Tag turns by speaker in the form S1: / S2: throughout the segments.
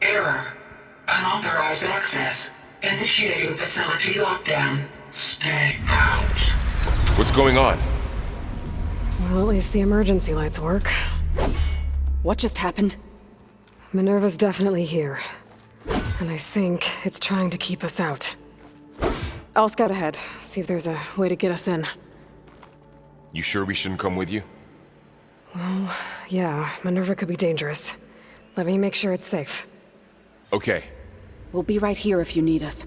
S1: Error. Unauthorized access. Initiating facility lockdown. Stay out.
S2: What's going on?
S3: Well, at least the emergency lights work.
S4: What just happened?
S3: Minerva's definitely here. And I think it's trying to keep us out. I'll scout ahead, see if there's a way to get us in.
S2: You sure we shouldn't come with you?
S3: Well, yeah, Minerva could be dangerous. Let me make sure it's safe.
S2: Okay.
S4: We'll be right here if you need us.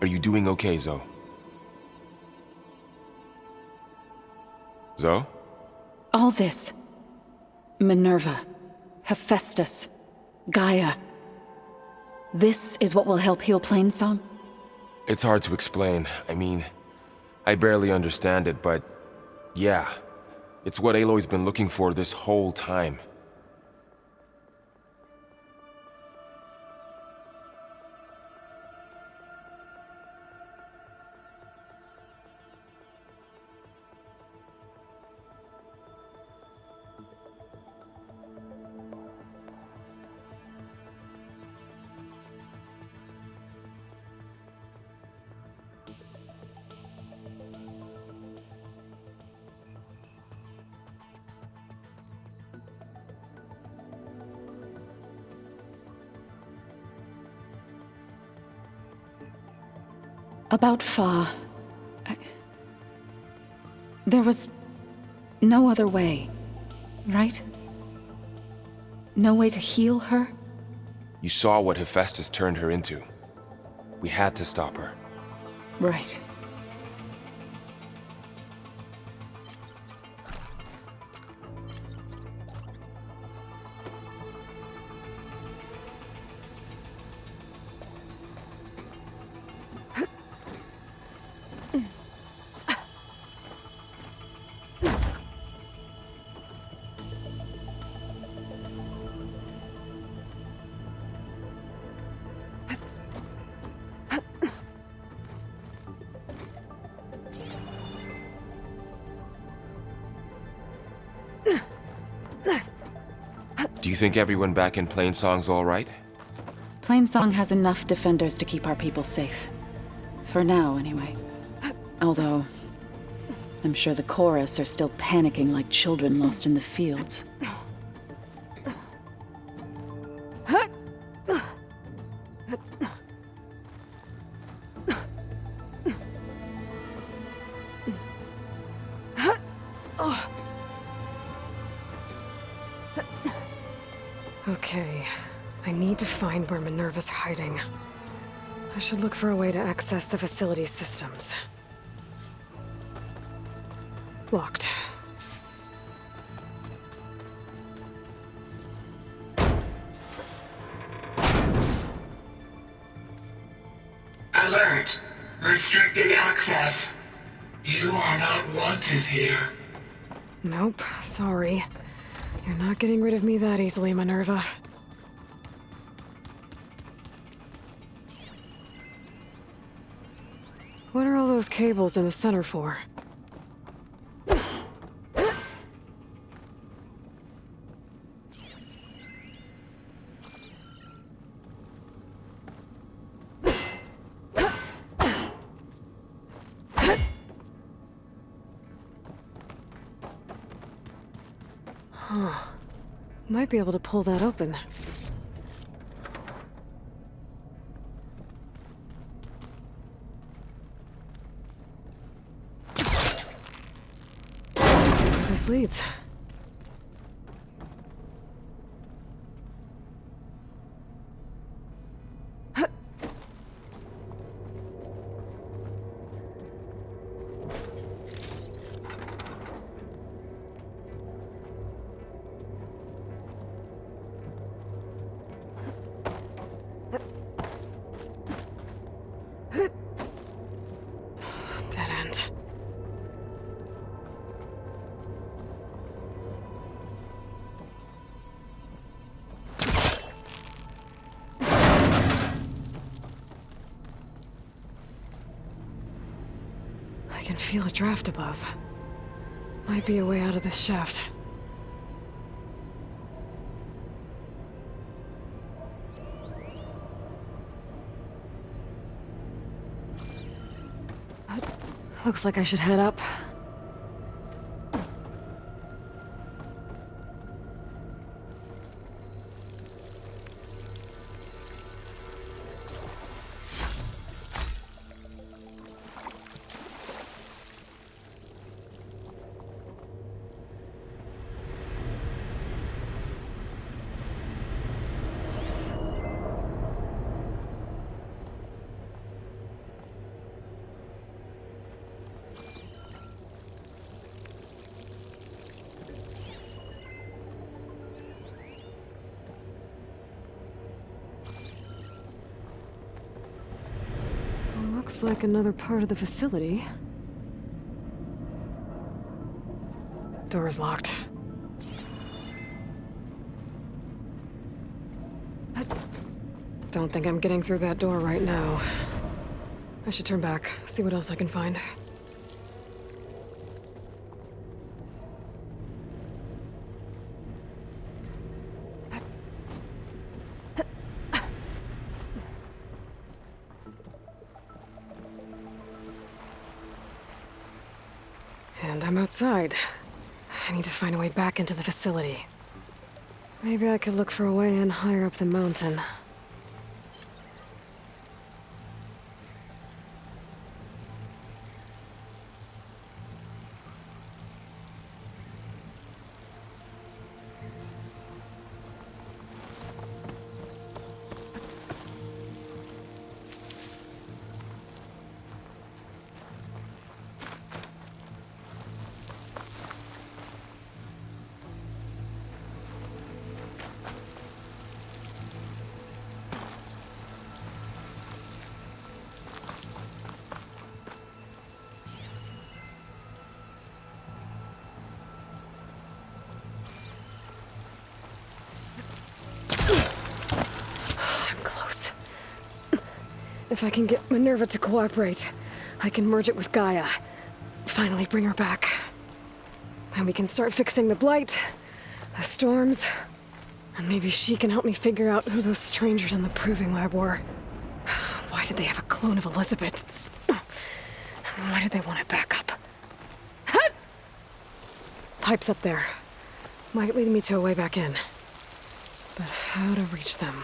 S2: Are you doing okay, Zoe? Zoe?
S4: All this. Minerva. Hephaestus. Gaia. This is what will help heal Plainsong?
S2: It's hard to explain. I mean, I barely understand it, but yeah. It's what Aloy's been looking for this whole time.
S4: About Fa. There was no other way, right? No way to heal her?
S2: You saw what Hephaestus turned her into. We had to stop her.
S4: Right.
S2: Do you think everyone back in Plainsong's all right?
S4: Plainsong has enough defenders to keep our people safe. For now, anyway. Although, I'm sure the chorus are still panicking like children lost in the fields.
S3: Okay, I need to find where Minerva's hiding. I should look for a way to access the facility's systems. Locked.
S1: Alert. Restricted access. You are not wanted here.
S3: Nope, sorry. You're not getting rid of me that easily, Minerva. What are all those cables in the center for? Huh. Might be able to pull that open. Where this leads. can feel a draft above. Might be a way out of this shaft. Looks like I should head up. Looks like another part of the facility. Door is locked. Don't think I'm getting through that door right now. I should turn back, see what else I can find. And I'm outside. I need to find a way back into the facility. Maybe I could look for a way in higher up the mountain. If I can get Minerva to cooperate, I can merge it with Gaia. Finally bring her back. Then we can start fixing the Blight, the storms, and maybe she can help me figure out who those strangers in the Proving Lab were. Why did they have a clone of Elizabeth? Why did they want it back up? Pipes up there. Might lead me to a way back in. But how to reach them?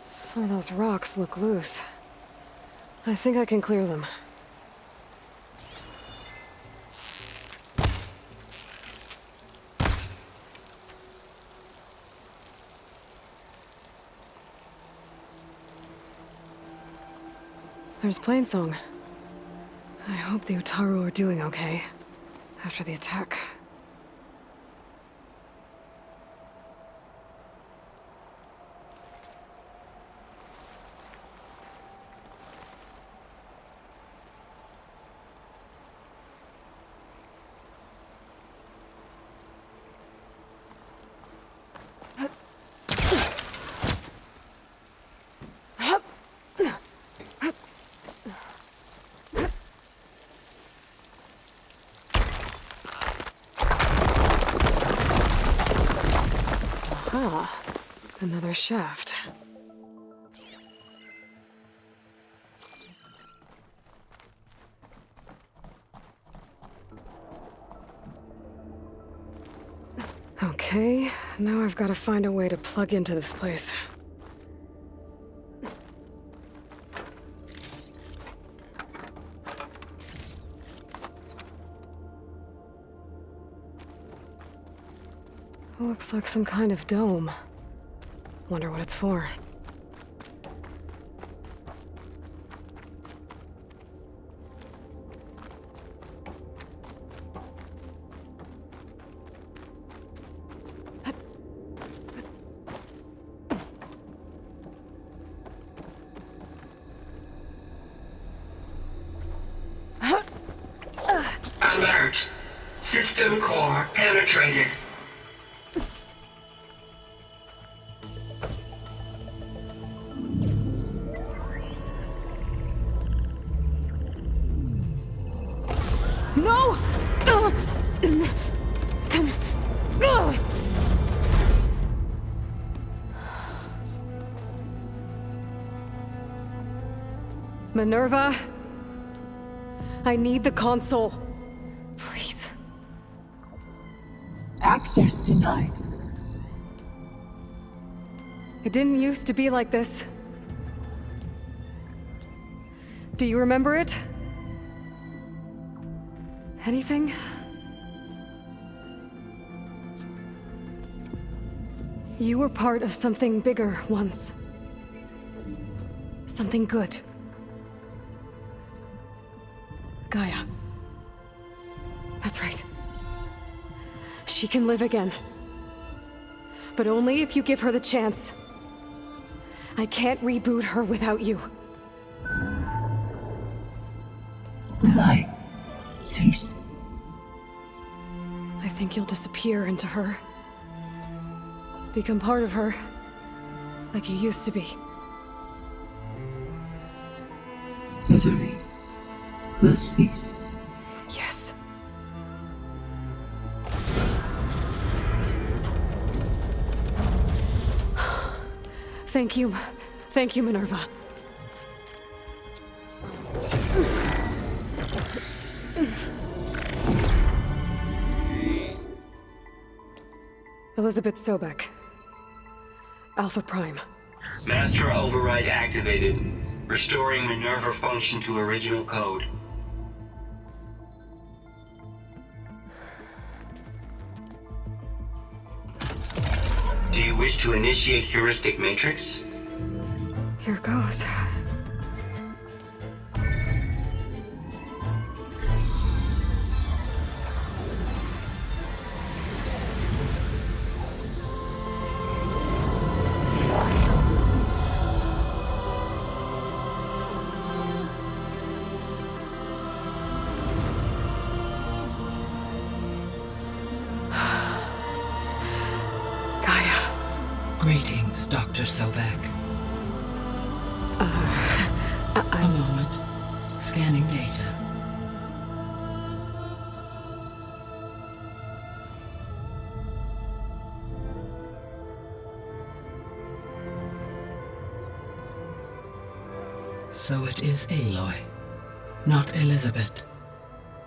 S3: Some of those rocks look loose. I think I can clear them. There's Plainsong. I hope the Utaru are doing okay after the attack. Ah, another shaft. Okay, now I've got to find a way to plug into this place. Looks like some kind of dome. Wonder what it's for.
S1: Alert. System core penetrated.
S3: No! Minerva, I need the console. Please.
S5: Access denied.
S3: It didn't used to be like this. Do you remember it? Anything? You were part of something bigger once. Something good. Gaia. That's right. She can live again. But only if you give her the chance. I can't reboot her without you.
S5: Will I cease?
S3: I think you'll disappear into her. Become part of her. Like you used to be.
S5: Misery will cease.
S3: Yes. Thank you. Thank you, Minerva. Elizabeth Sobek. Alpha Prime.
S6: Master override activated. Restoring Minerva function to original code. Do you wish to initiate heuristic matrix?
S3: Here goes.
S5: Greetings, Dr. Sobek. A moment. Scanning data. So it is Aloy, not Elizabeth.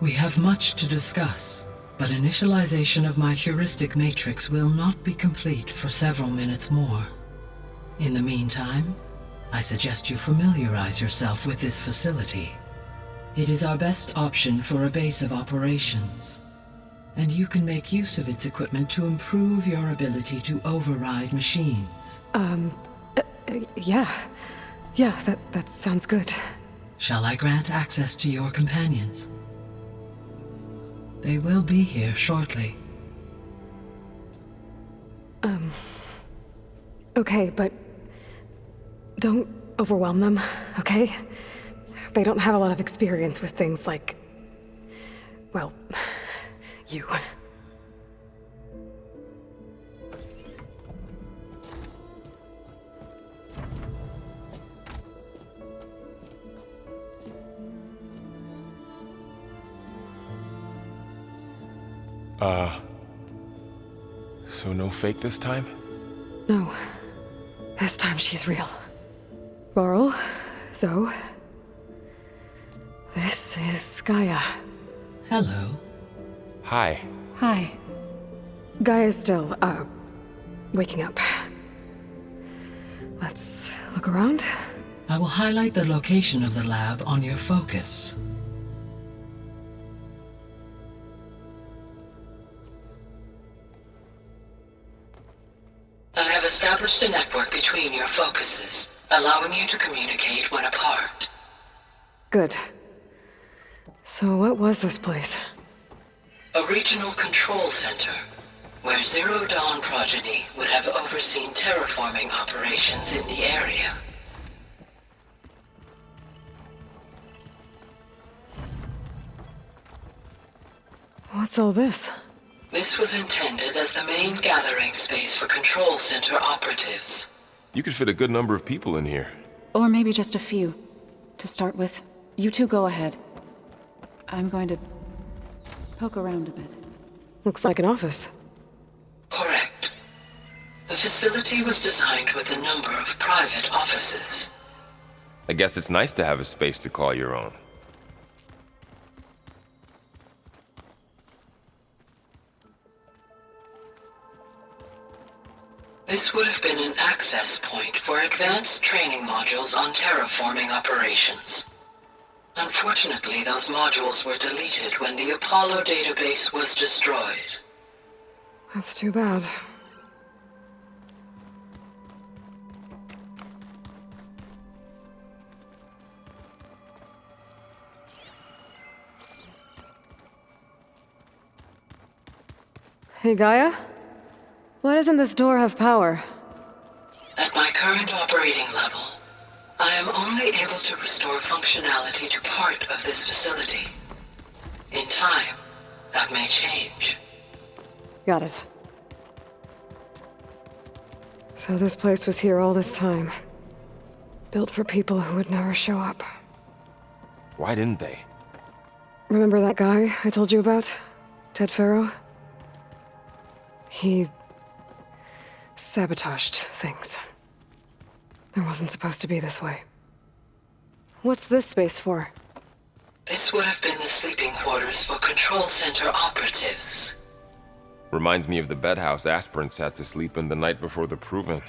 S5: We have much to discuss. But initialization of my heuristic matrix will not be complete for several minutes more. In the meantime, I suggest you familiarize yourself with this facility. It is our best option for a base of operations, and you can make use of its equipment to improve your ability to override machines.
S3: Yeah. Yeah, that sounds good.
S5: Shall I grant access to your companions? They will be here shortly.
S3: Okay, but don't overwhelm them, okay? They don't have a lot of experience with things like, well, you.
S2: So no fake this time?
S3: No. This time she's real. Varl, Zoe. This is Gaia.
S5: Hello.
S2: Hi.
S4: Hi.
S3: Gaia's still, waking up. Let's look around.
S5: I will highlight the location of the lab on your focus. established a network between your focuses, allowing you to communicate when apart.
S3: Good. So what was this place?
S5: A regional control center, where Zero Dawn progeny would have overseen terraforming operations in the area.
S3: What's all this?
S5: This was intended as the main gathering space for control center operatives.
S2: You could fit a good number of people in here.
S4: Or maybe just a few. To start with, you two go ahead. I'm going to poke around a bit.
S3: Looks like an office.
S5: Correct. The facility was designed with a number of private offices.
S2: I guess it's nice to have a space to call your own.
S5: This would have been an access point for advanced training modules on terraforming operations. Unfortunately, those modules were deleted when the Apollo database was destroyed.
S3: That's too bad. Hey, Gaia? Why doesn't this door have power?
S5: At my current operating level, I am only able to restore functionality to part of this facility. In time, that may change.
S3: Got it. So this place was here all this time. Built for people who would never show up.
S2: Why didn't they?
S3: Remember that guy I told you about? Ted Faro? He sabotaged things. It wasn't supposed to be this way. What's this space for?
S5: This would have been the sleeping quarters for control center operatives.
S2: Reminds me of the bedhouse aspirants had to sleep in the night before the proving.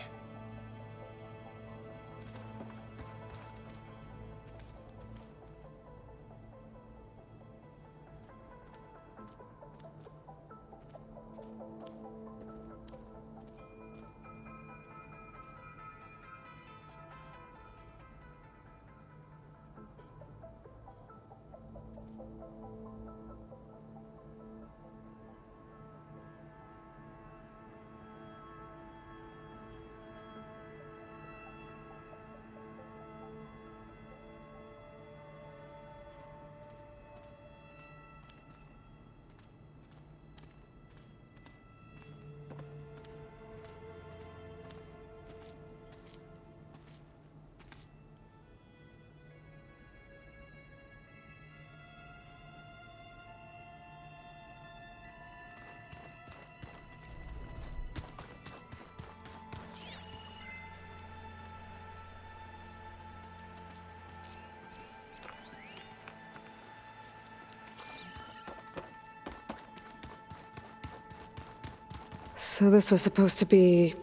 S3: So this was supposed to be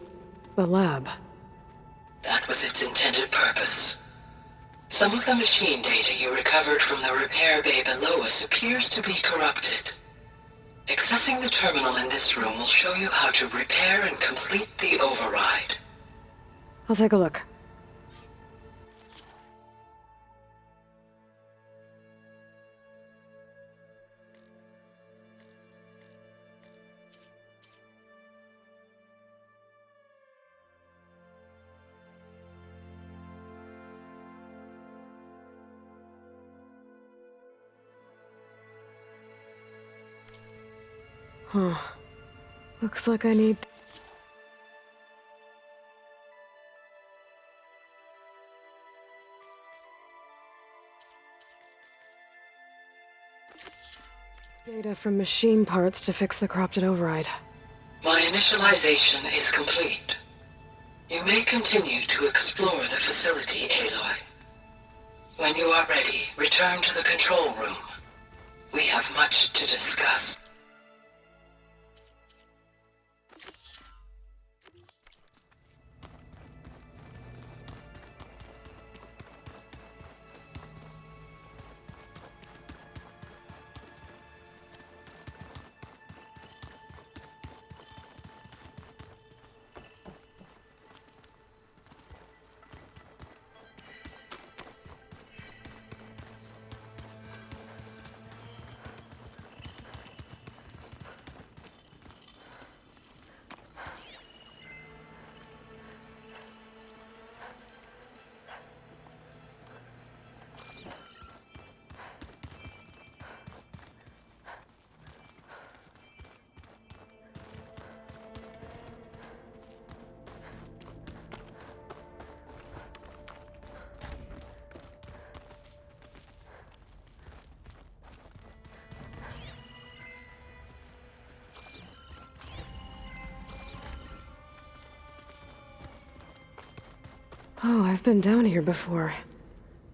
S3: a lab.
S5: That was its intended purpose. Some of the machine data you recovered from the repair bay below us appears to be corrupted. Accessing the terminal in this room will show you how to repair and complete the override.
S3: I'll take a look. Huh. Looks like I need... data from machine parts to fix the corrupted override.
S5: My initialization is complete. You may continue to explore the facility, Aloy. When you are ready, return to the control room. We have much to discuss.
S3: Oh, I've been down here before.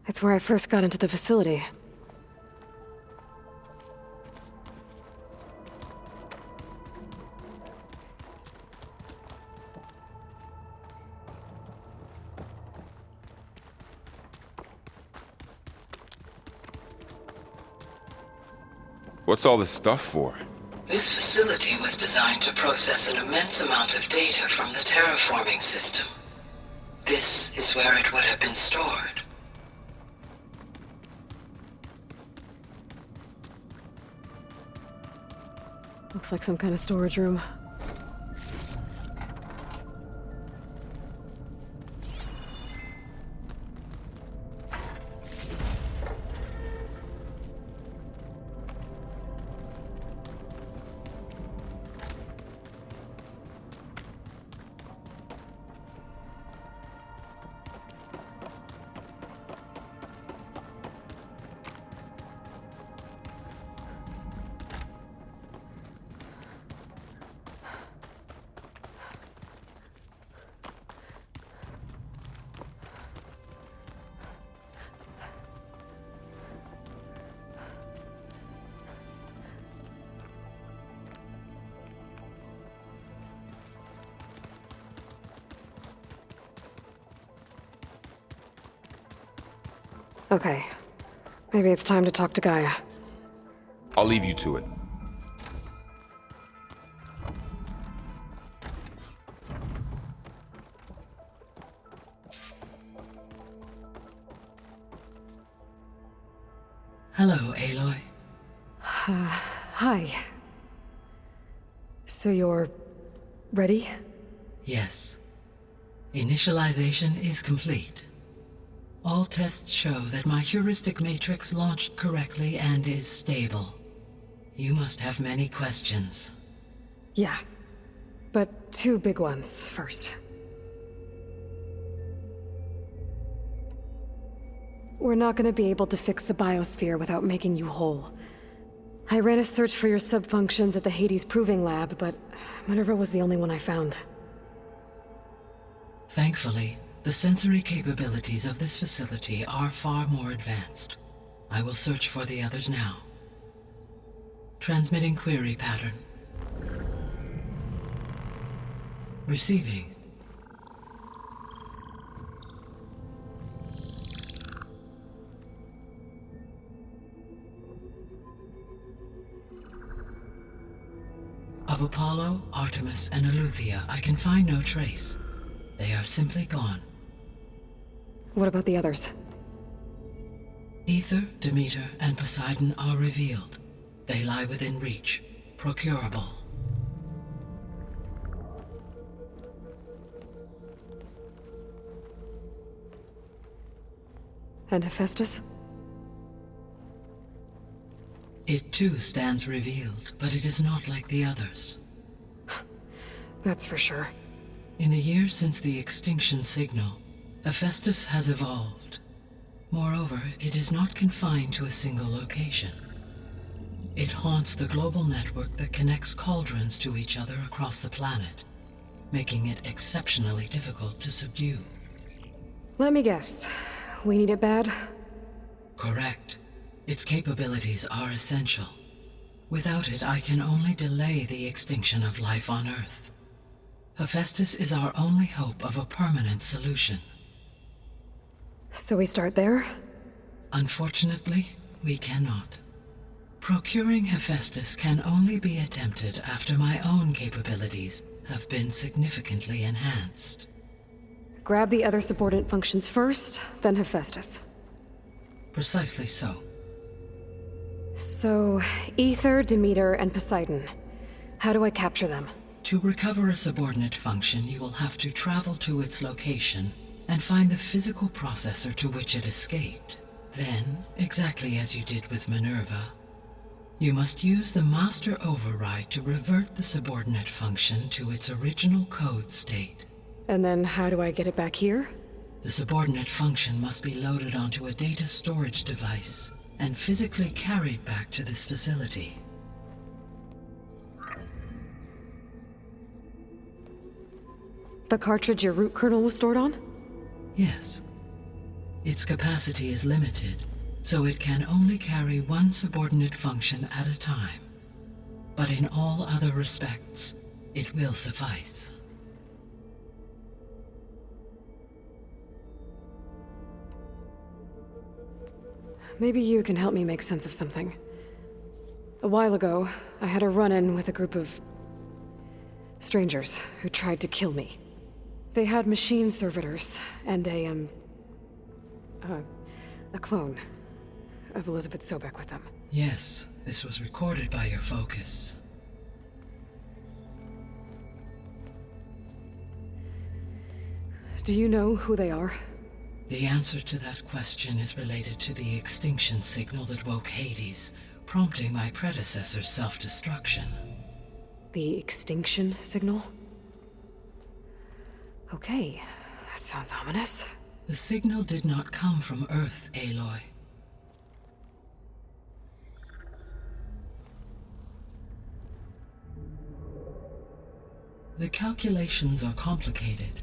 S3: It's where I first got into the facility.
S2: What's all this stuff for?
S5: This facility was designed to process an immense amount of data from the terraforming system. This is where it would have been stored.
S3: Looks like some kind of storage room. Okay. Maybe it's time to talk to Gaia.
S2: I'll leave you to it.
S5: Hello, Aloy.
S3: Hi. So you're... ready?
S5: Yes. Initialization is complete. All tests show that my heuristic matrix launched correctly and is stable. You must have many questions.
S3: Yeah. But two big ones first. We're not gonna be able to fix the biosphere without making you whole. I ran a search for your subfunctions at the Hades Proving Lab, but Minerva was the only one I found.
S5: Thankfully, the sensory capabilities of this facility are far more advanced. I will search for the others now. Transmitting query pattern. Receiving. Of Apollo, Artemis, and Eleuthia, I can find no trace. They are simply gone.
S3: What about the others?
S5: Aether, Demeter, and Poseidon are revealed. They lie within reach, procurable.
S3: And Hephaestus?
S5: It too stands revealed, but it is not like the others.
S3: That's for sure.
S5: In the years since the extinction signal, Hephaestus has evolved. Moreover, it is not confined to a single location. It haunts the global network that connects cauldrons to each other across the planet, making it exceptionally difficult to subdue.
S3: Let me guess. We need it bad?
S5: Correct. Its capabilities are essential. Without it, I can only delay the extinction of life on Earth. Hephaestus is our only hope of a permanent solution.
S3: So we start there?
S5: Unfortunately, we cannot. Procuring Hephaestus can only be attempted after my own capabilities have been significantly enhanced.
S3: Grab the other subordinate functions first, then Hephaestus.
S5: Precisely so.
S3: So, Aether, Demeter, and Poseidon. How do I capture them?
S5: To recover a subordinate function, you will have to travel to its location and find the physical processor to which it escaped. Then, exactly as you did with Minerva, you must use the master override to revert the subordinate function to its original code state.
S3: And then how do I get it back here?
S5: The subordinate function must be loaded onto a data storage device and physically carried back to this facility.
S3: The cartridge your root kernel was stored on?
S5: Yes. Its capacity is limited, so it can only carry one subordinate function at a time. But in all other respects, it will suffice.
S3: Maybe you can help me make sense of something. A while ago, I had a run-in with a group of strangers who tried to kill me. They had machine servitors and a clone of Elizabeth Sobek with them.
S5: Yes, this was recorded by your focus.
S3: Do you know who they are?
S5: The answer to that question is related to the extinction signal that woke Hades, prompting my predecessor's self-destruction.
S3: The extinction signal? Okay, that sounds ominous.
S5: The signal did not come from Earth, Aloy. The calculations are complicated,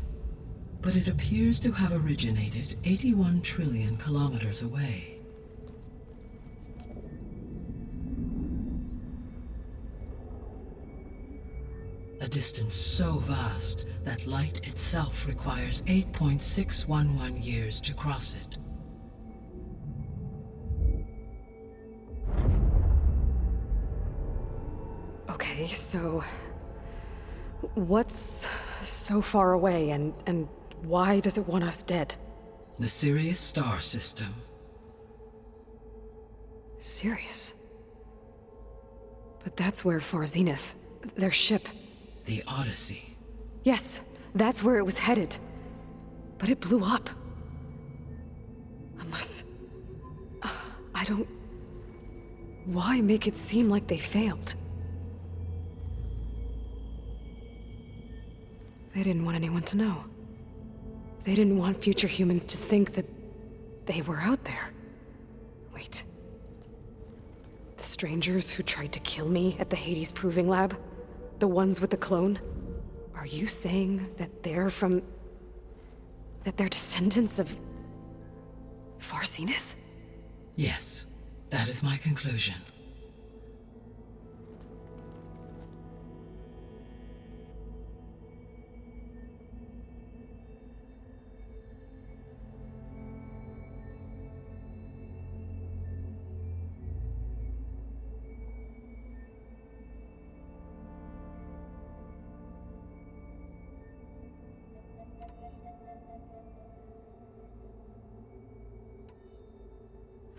S5: but it appears to have originated 81 trillion kilometers away. A distance so vast that light itself requires 8.611 years to cross it.
S3: Okay, so... what's so far away, and why does it want us dead?
S5: The Sirius star system.
S3: Sirius? But that's where Far Zenith, their ship...
S5: The Odyssey.
S3: Yes, that's where it was headed. But it blew up. Unless... I don't... Why make it seem like they failed? They didn't want anyone to know. They didn't want future humans to think that they were out there. Wait. The strangers who tried to kill me at the Hades Proving Lab? The ones with the clone? Are you saying that they're from... that they're descendants of... Far Zenith?
S5: Yes, that is my conclusion.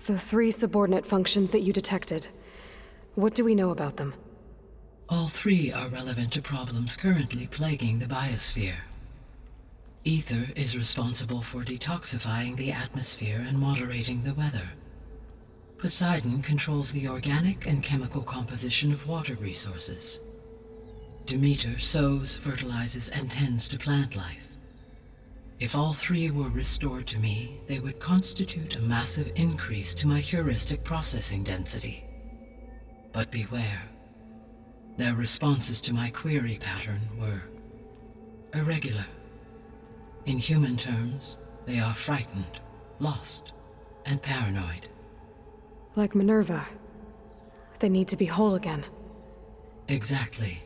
S3: The 3 subordinate functions that you detected. What do we know about them?
S5: All 3 are relevant to problems currently plaguing the biosphere. Ether is responsible for detoxifying the atmosphere and moderating the weather. Poseidon controls the organic and chemical composition of water resources. Demeter sows, fertilizes, and tends to plant life. If all 3 were restored to me, they would constitute a massive increase to my heuristic processing density. But beware. Their responses to my query pattern were irregular. In human terms, they are frightened, lost, and paranoid.
S3: Like Minerva. They need to be whole again.
S5: Exactly.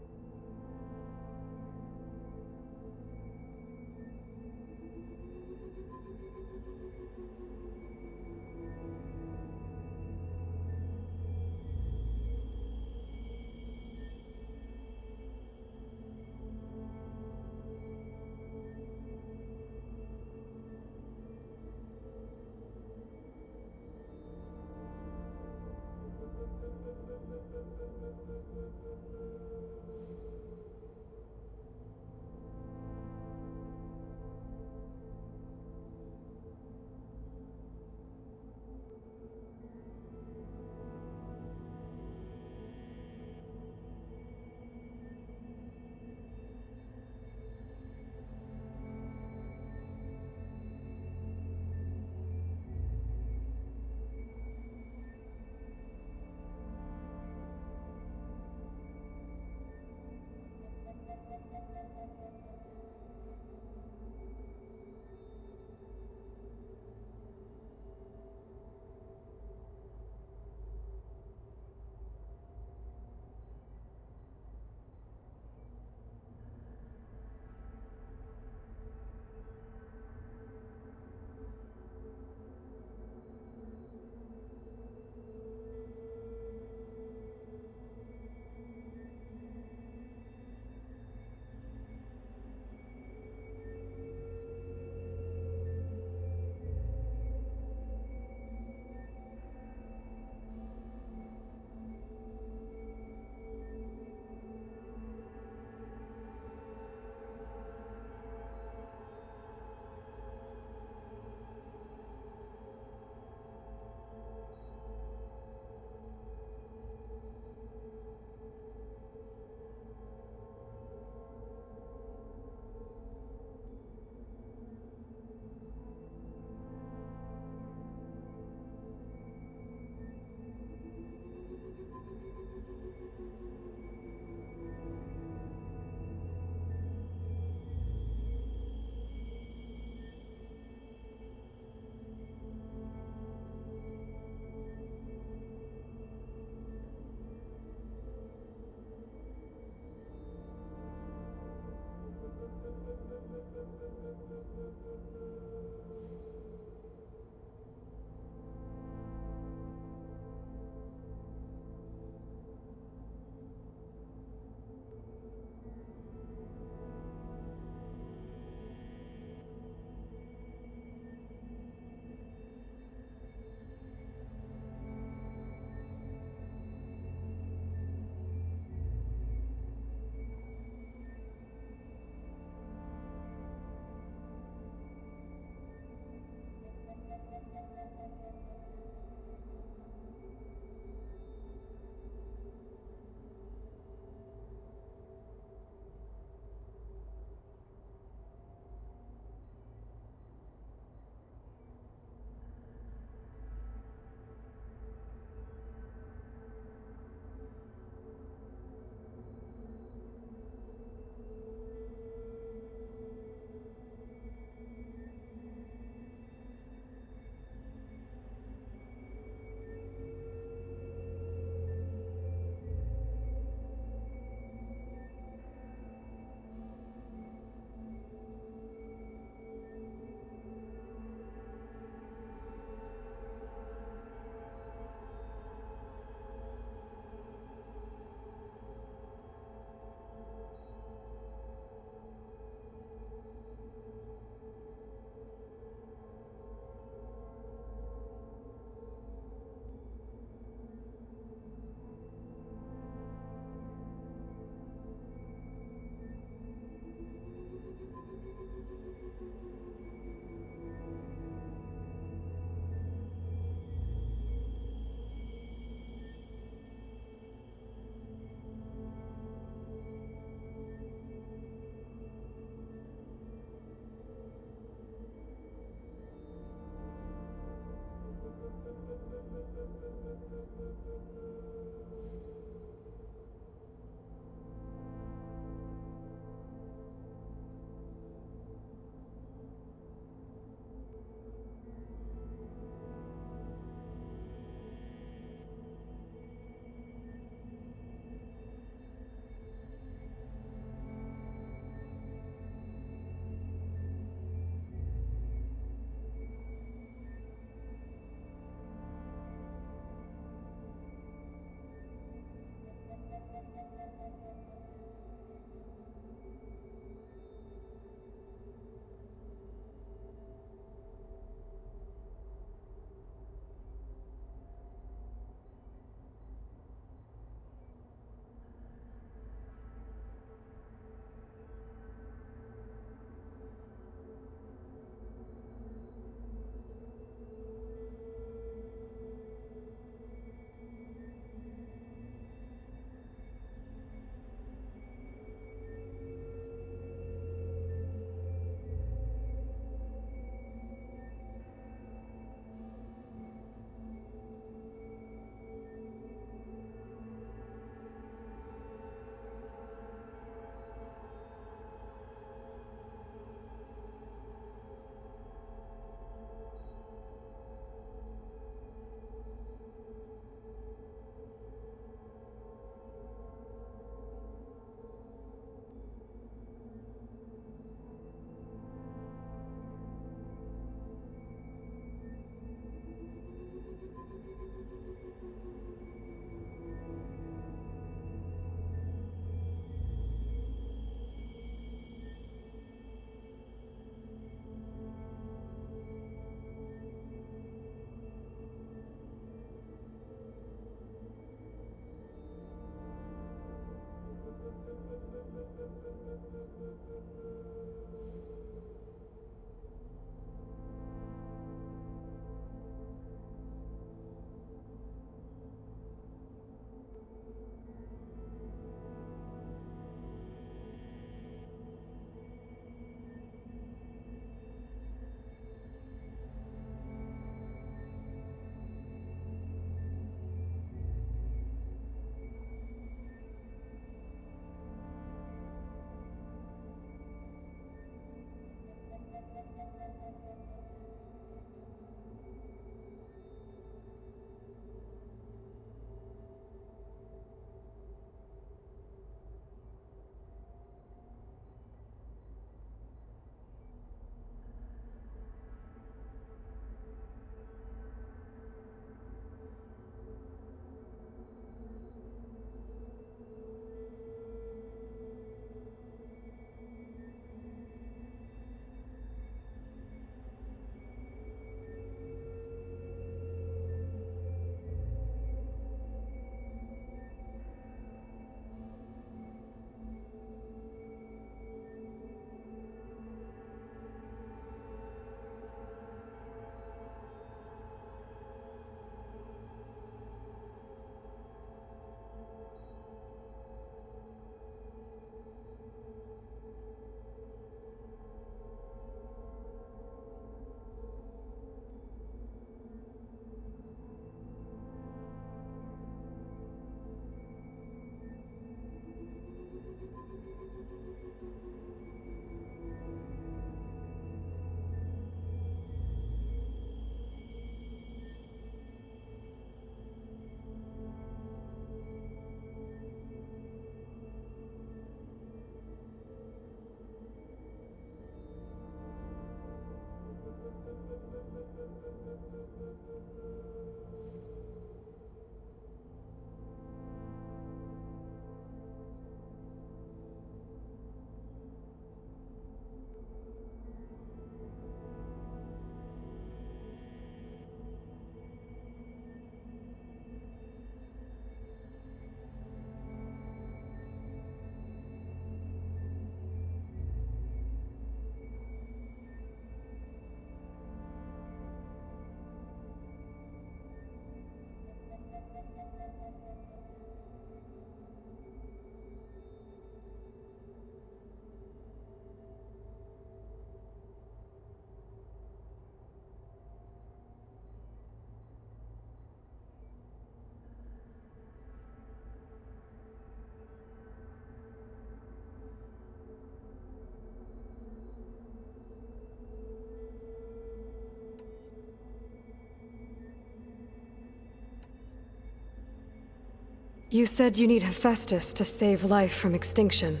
S3: You said you need Hephaestus to save life from extinction.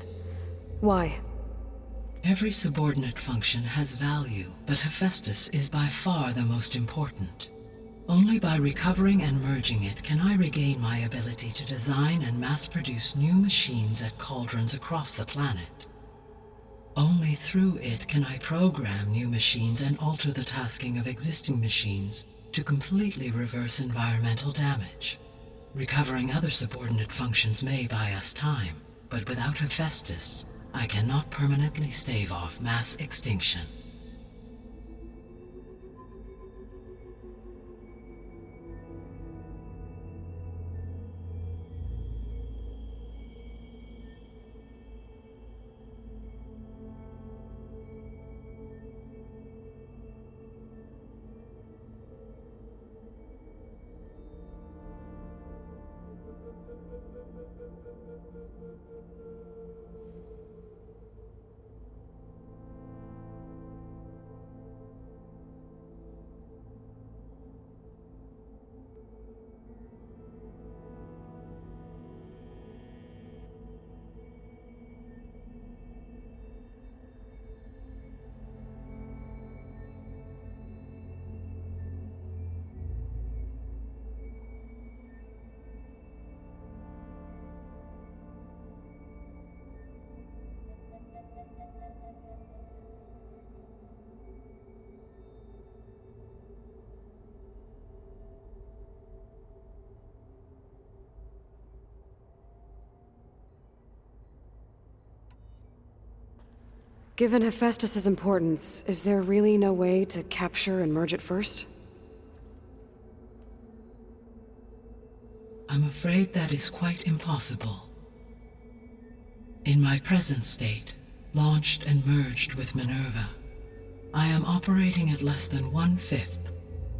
S3: Why?
S5: Every subordinate function has value, but Hephaestus is by far the most important. Only by recovering and merging it can I regain my ability to design and mass-produce new machines at cauldrons across the planet. Only through it can I program new machines and alter the tasking of existing machines to completely reverse environmental damage. Recovering other subordinate functions may buy us time, but without Hephaestus, I cannot permanently stave off mass extinction.
S3: Given Hephaestus' importance, is there really no way to capture and merge it first?
S5: I'm afraid that is quite impossible. In my present state, launched and merged with Minerva, I am operating at less than 1/5,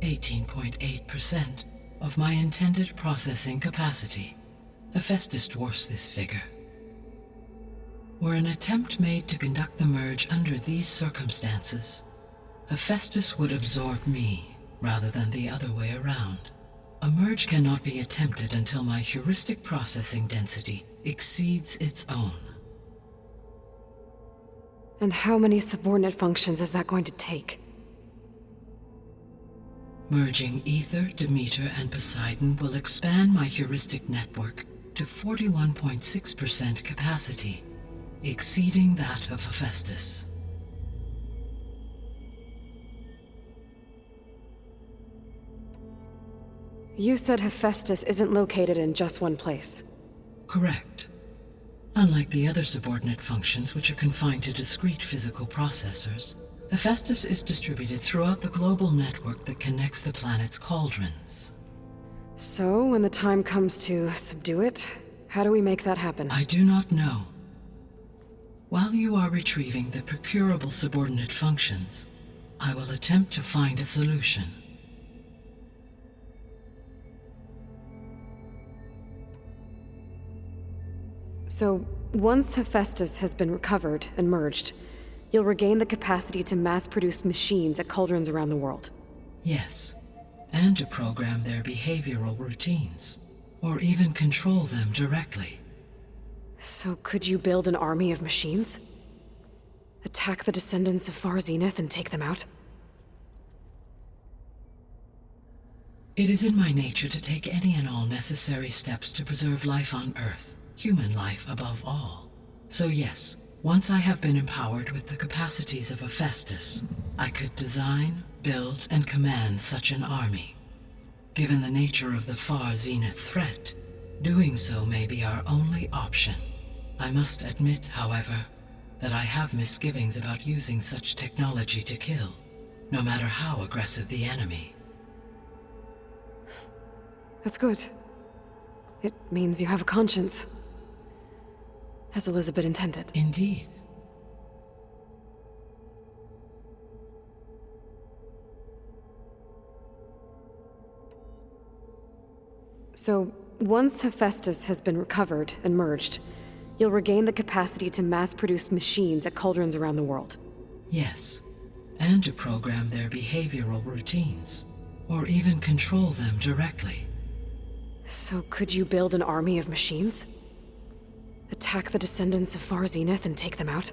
S5: 18.8%, of my intended processing capacity. Hephaestus dwarfs this figure. Were an attempt made to conduct the merge under these circumstances, Hephaestus would absorb me, rather than the other way around. A merge cannot be attempted until my heuristic processing density exceeds its own.
S3: And how many subordinate functions is that going to take?
S5: Merging Ether, Demeter, and Poseidon will expand my heuristic network to 41.6% capacity, exceeding that of Hephaestus.
S3: You said Hephaestus isn't located in just one place.
S5: Correct. Unlike the other subordinate functions, which are confined to discrete physical processors, Hephaestus is distributed throughout the global network that connects the planet's cauldrons.
S3: So, when the time comes to subdue it, how do we make that happen?
S5: I do not know. While you are retrieving the procurable subordinate functions, I will attempt to find a solution.
S3: So, once Hephaestus has been recovered and merged, you'll regain the capacity to mass-produce machines at cauldrons around the world.
S5: Yes, and to program their behavioral routines, or even control them directly.
S3: So could you build an army of machines? Attack the descendants of Far Zenith and take them out?
S5: It is in my nature to take any and all necessary steps to preserve life on Earth, human life above all. So yes, once I have been empowered with the capacities of Hephaestus, I could design, build, and command such an army. Given the nature of the far zenith threat, doing so may be our only option. I must admit, however, that I have misgivings about using such technology to kill, no matter how aggressive the enemy.
S3: That's good. It means you have a conscience. As Elizabeth intended.
S5: Indeed.
S3: So, once Hephaestus has been recovered and merged, you'll regain the capacity to mass-produce machines at cauldrons around the world.
S5: Yes, and to program their behavioral routines, or even control them directly.
S3: So could you build an army of machines? Attack the descendants of Far Zenith and take them out?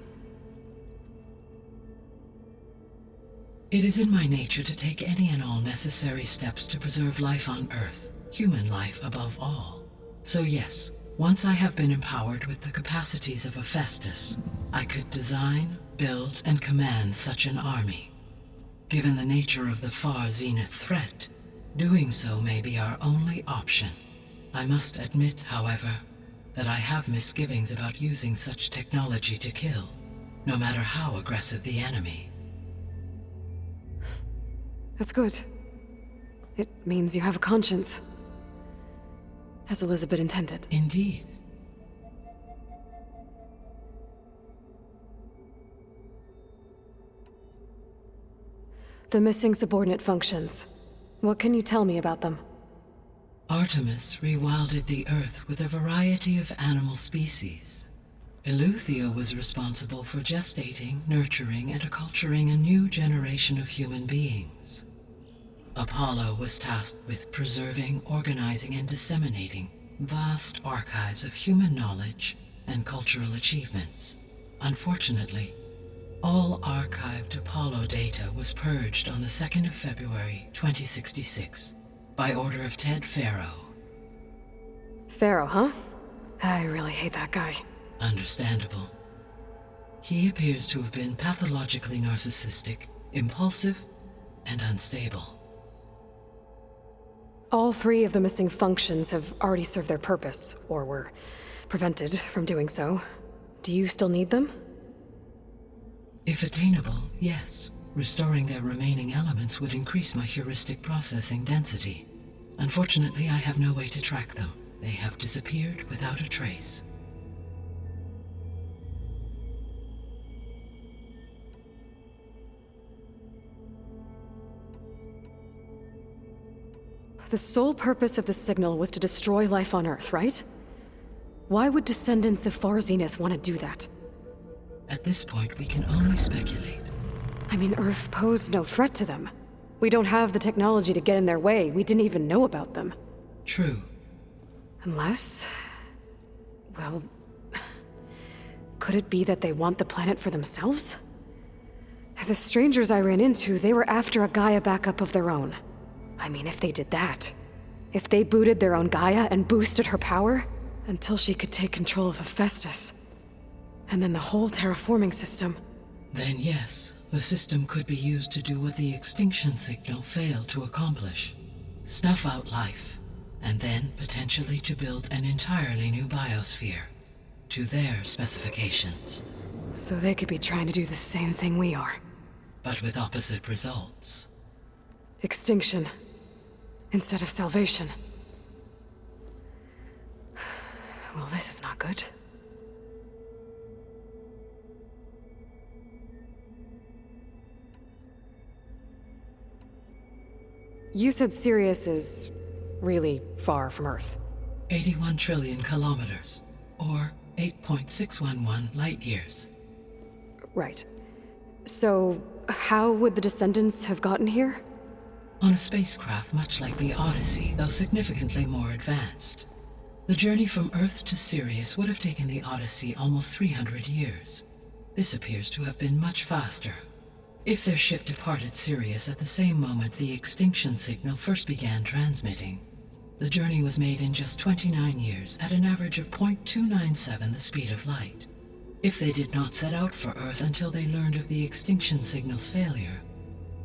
S5: It is in my nature to take any and all necessary steps to preserve life on Earth, human life above all. So yes, once I have been empowered with the capacities of Hephaestus, I could design, build, and command such an army. Given the nature of the Far Zenith threat, doing so may be our only option. I must admit, however, that I have misgivings about using such technology to kill, no matter how aggressive the enemy.
S3: That's good. It means you have a conscience. As Elizabeth intended.
S5: Indeed.
S3: The missing subordinate functions. What can you tell me about them?
S5: Artemis rewilded the Earth with a variety of animal species. Eleuthia was responsible for gestating, nurturing, and acculturating a new generation of human beings. Apollo was tasked with preserving, organizing, and disseminating vast archives of human knowledge and cultural achievements. Unfortunately, all archived Apollo data was purged on the 2nd of February, 2066, by order of Ted Faro.
S3: Pharaoh, huh? I really hate that guy.
S5: Understandable. He appears to have been pathologically narcissistic, impulsive, and unstable.
S3: All 3 of the missing functions have already served their purpose, or were prevented from doing so. Do you still need them?
S5: If attainable, yes. Restoring their remaining elements would increase my heuristic processing density. Unfortunately, I have no way to track them. They have disappeared without a trace.
S3: The sole purpose of the signal was to destroy life on Earth, right? Why would descendants of Far Zenith want to do that?
S5: At this point, we can only speculate.
S3: I mean, Earth posed no threat to them. We don't have the technology to get in their way. We didn't even know about them.
S5: True.
S3: Unless... well... could it be that they want the planet for themselves? The strangers I ran into, they were after a Gaia backup of their own. I mean, if they did that... if they booted their own Gaia and boosted her power... until she could take control of Hephaestus... and then the whole terraforming system...
S5: Then yes, the system could be used to do what the extinction signal failed to accomplish. Snuff out life, and then potentially to build an entirely new biosphere, to their specifications.
S3: So they could be trying to do the same thing we are.
S5: But with opposite results.
S3: Extinction. Instead of salvation. Well, this is not good. You said Sirius is really far from Earth.
S5: 81 trillion kilometers, or 8.611 light years.
S3: Right. So, how would the descendants have gotten here?
S5: On a spacecraft much like the Odyssey, though significantly more advanced. The journey from Earth to Sirius would have taken the Odyssey almost 300 years. This appears to have been much faster. If their ship departed Sirius at the same moment the extinction signal first began transmitting, the journey was made in just 29 years at an average of 0.297 the speed of light. If they did not set out for Earth until they learned of the extinction signal's failure,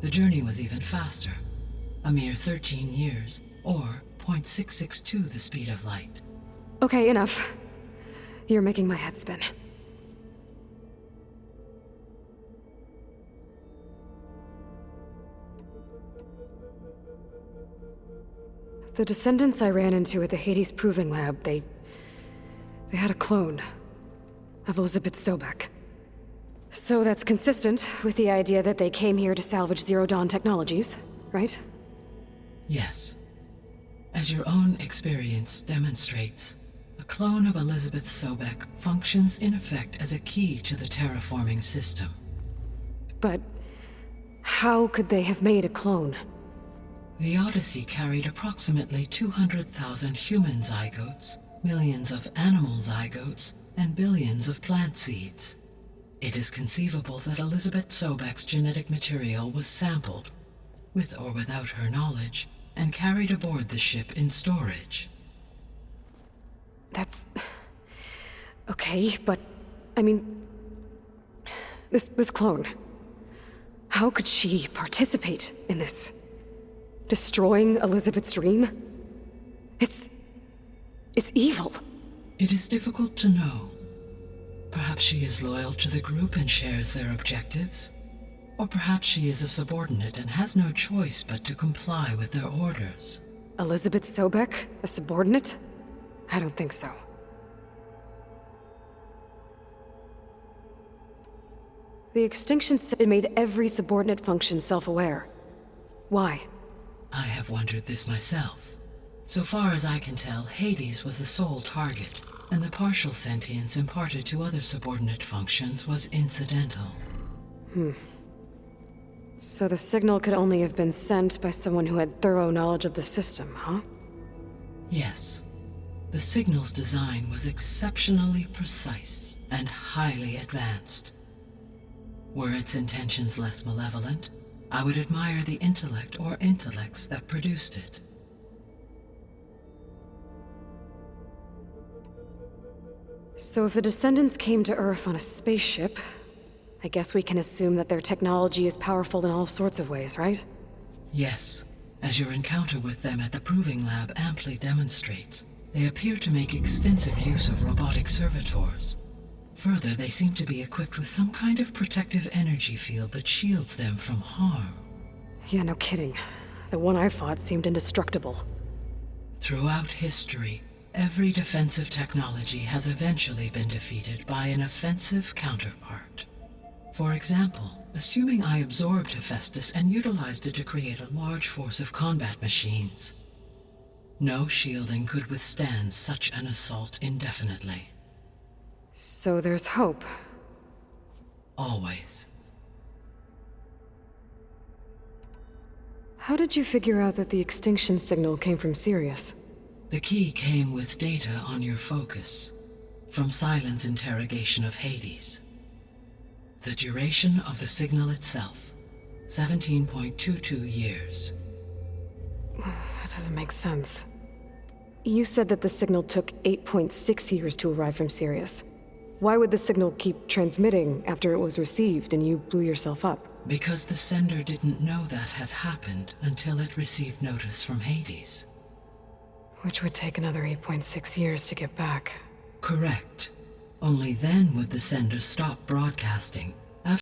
S5: the journey was even faster, a mere 13 years, or 0.662 the speed of light.
S3: Okay, enough. You're making my head spin. The descendants I ran into at the Hades Proving Lab, they had a clone of Elizabeth Sobek. So that's consistent with the idea that they came here to salvage Zero Dawn technologies, right?
S5: Yes. As your own experience demonstrates, a clone of Elizabeth Sobek functions in effect as a key to the terraforming system.
S3: But how could they have made a clone?
S5: The Odyssey carried approximately 200,000 human zygotes, millions of animal zygotes, and billions of plant seeds. It is conceivable that Elizabeth Sobek's genetic material was sampled, with or without her knowledge, and carried aboard the ship in storage.
S3: That's... okay, but... I mean... This clone... How could she participate in this? Destroying Elizabeth's dream? It's evil.
S5: It is difficult to know. Perhaps she is loyal to the group and shares their objectives. Or perhaps she is a subordinate and has no choice but to comply with their orders.
S3: Elizabeth Sobek? A subordinate? I don't think so. The extinction made every subordinate function self-aware. Why?
S5: I have wondered this myself. So far as I can tell, Hades was the sole target, and the partial sentience imparted to other subordinate functions was incidental.
S3: So the signal could only have been sent by someone who had thorough knowledge of the system, huh?
S5: Yes. The signal's design was exceptionally precise and highly advanced. Were its intentions less malevolent, I would admire the intellect or intellects that produced it.
S3: So if the descendants came to Earth on a spaceship, I guess we can assume that their technology is powerful in all sorts of ways, right?
S5: Yes, as your encounter with them at the Proving Lab amply demonstrates, they appear to make extensive use of robotic servitors. Further, they seem to be equipped with some kind of protective energy field that shields them from harm.
S3: Yeah, no kidding. The one I fought seemed indestructible.
S5: Throughout history, every defensive technology has eventually been defeated by an offensive counterpart. For example, assuming I absorbed Hephaestus and utilized it to create a large force of combat machines. No shielding could withstand such an assault indefinitely.
S3: So there's hope.
S5: Always.
S3: How did you figure out that the extinction signal came from Sirius?
S5: The key came with data on your focus, from Sylens' interrogation of Hades. The duration of the signal itself, 17.22 years.
S3: That doesn't make sense. You said that the signal took 8.6 years to arrive from Sirius. Why would the signal keep transmitting after it was received and you blew yourself up?
S5: Because the sender didn't know that had happened until it received notice from Hades.
S3: Which would take another 8.6 years to get back.
S5: Correct. Only then would the sender stop broadcasting